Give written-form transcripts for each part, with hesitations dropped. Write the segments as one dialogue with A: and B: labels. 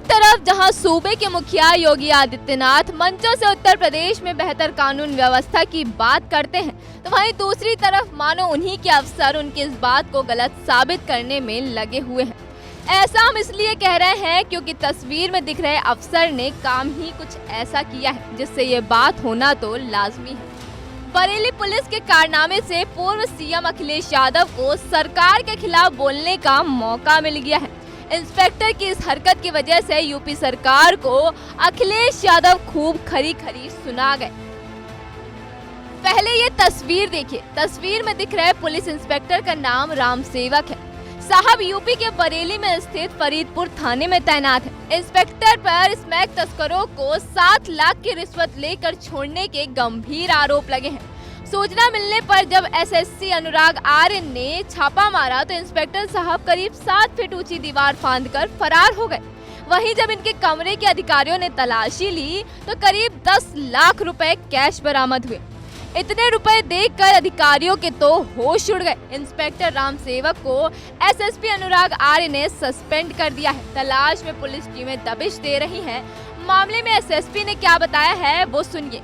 A: तरफ जहां सूबे के मुखिया योगी आदित्यनाथ मंचों से उत्तर प्रदेश में बेहतर कानून व्यवस्था की बात करते हैं, तो वहीं दूसरी तरफ मानो उन्हीं के अफसर उनकी इस बात को गलत साबित करने में लगे हुए हैं। ऐसा हम इसलिए कह रहे हैं क्योंकि तस्वीर में दिख रहे अफसर ने काम ही कुछ ऐसा किया है जिससे ये बात होना तो लाजमी है। बरेली पुलिस के कारनामे से पूर्व सीएम अखिलेश यादव को सरकार के खिलाफ बोलने का मौका मिल गया है। इंस्पेक्टर की इस हरकत की वजह से यूपी सरकार को अखिलेश यादव खूब खरी खरी सुना गए। पहले ये तस्वीर देखिए। तस्वीर में दिख रहे पुलिस इंस्पेक्टर का नाम राम सेवक है। साहब यूपी के बरेली में स्थित फरीदपुर थाने में तैनात है। इंस्पेक्टर पर स्मैक तस्करों को 7 लाख की रिश्वत लेकर छोड़ने के गंभीर आरोप लगे हैं। सूचना मिलने पर जब एसएसपी अनुराग आर्य ने छापा मारा तो इंस्पेक्टर साहब करीब 7 फीट ऊंची दीवार फांदकर फरार हो गए। वहीं जब इनके कमरे के अधिकारियों ने तलाशी ली तो करीब 10 लाख रुपए कैश बरामद हुए। इतने रुपए देखकर अधिकारियों के तो होश उड़ गए। इंस्पेक्टर राम सेवक को एसएसपी अनुराग आर्य ने सस्पेंड कर दिया है। तलाश में पुलिस टीमें दबिश दे रही हैं। मामले में एसएसपी ने क्या बताया है वो सुनिए।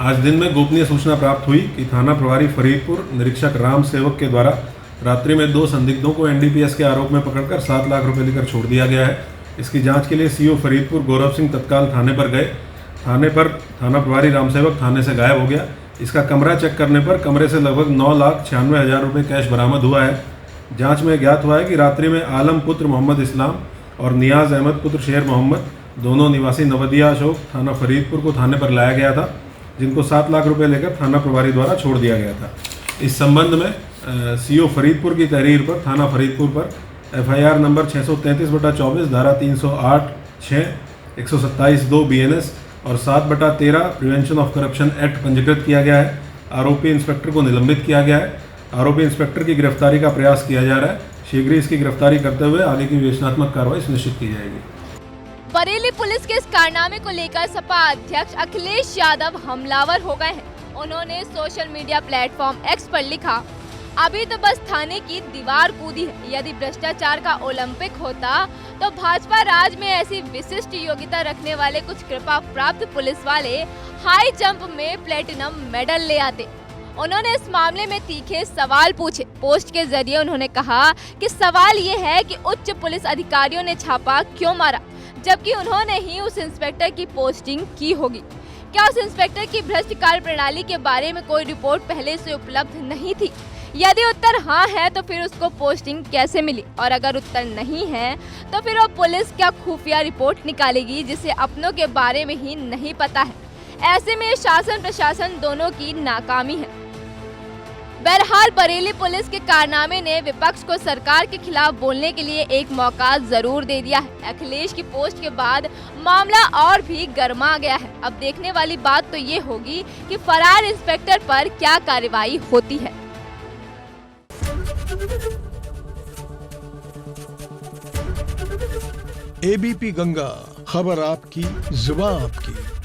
B: आज दिन में गोपनीय सूचना प्राप्त हुई कि थाना प्रभारी फरीदपुर निरीक्षक राम सेवक के द्वारा रात्रि में 2 संदिग्धों को एनडीपीएस के आरोप में पकड़कर 7 लाख रुपए लेकर छोड़ दिया गया है। इसकी जांच के लिए सीओ फरीदपुर गौरव सिंह तत्काल थाने पर गए। थाने पर थाना प्रभारी राम सेवक थाने से गायब हो गया। इसका कमरा चेक करने पर कमरे से लगभग 9,96,000 रुपये कैश बरामद हुआ है। जाँच में ज्ञात हुआ है कि रात्रि में आलम पुत्र मोहम्मद इस्लाम और नियाज अहमद पुत्र शेर मोहम्मद दोनों निवासी नवदिया अशोक थाना फरीदपुर को थाने पर लाया गया था, जिनको 7 लाख रुपए लेकर थाना प्रभारी द्वारा छोड़ दिया गया था। इस संबंध में सीओ फरीदपुर की तहरीर पर थाना फरीदपुर पर एफआईआर नंबर 633/24 धारा 308(6), 127(2) BNS और 7/13 प्रिवेंशन ऑफ करप्शन एक्ट पंजीकृत किया गया है। आरोपी इंस्पेक्टर को निलंबित किया गया है। आरोपी इंस्पेक्टर की गिरफ्तारी का प्रयास किया जा रहा है। शीघ्र इसकी गिरफ्तारी करते हुए आगे की विवेचनात्मक कार्रवाई सुनिश्चित की जाएगी।
A: बरेली पुलिस के इस कारनामे को लेकर सपा अध्यक्ष अखिलेश यादव हमलावर हो गए हैं। उन्होंने सोशल मीडिया प्लेटफॉर्म एक्स पर लिखा, अभी तो बस थाने की दीवार कूदी है। यदि भ्रष्टाचार का ओलंपिक होता तो भाजपा राज में ऐसी विशिष्ट योग्यता रखने वाले कुछ कृपा प्राप्त पुलिस वाले हाई जंप में प्लेटिनम मेडल ले आते। उन्होंने इस मामले में तीखे सवाल पूछे। पोस्ट के जरिए उन्होंने कहा कि सवाल ये है कि उच्च पुलिस अधिकारियों ने छापा क्यों मारा, जबकि उन्होंने ही उस इंस्पेक्टर की पोस्टिंग की होगी। क्या उस इंस्पेक्टर की भ्रष्ट कार्य प्रणाली के बारे में कोई रिपोर्ट पहले से उपलब्ध नहीं थी? यदि उत्तर हाँ है तो फिर उसको पोस्टिंग कैसे मिली, और अगर उत्तर नहीं है तो फिर वो पुलिस क्या खुफिया रिपोर्ट निकालेगी जिसे अपनों के बारे में ही नहीं पता है? ऐसे में शासन प्रशासन दोनों की नाकामी है। बहरहाल बरेली पुलिस के कारनामे ने विपक्ष को सरकार के खिलाफ बोलने के लिए एक मौका जरूर दे दिया है। अखिलेश की पोस्ट के बाद मामला और भी गर्मा गया है। अब देखने वाली बात तो ये होगी कि फरार इंस्पेक्टर पर क्या कार्रवाई होती है।
C: एबीपी गंगा, खबर आपकी, जुबान आपकी।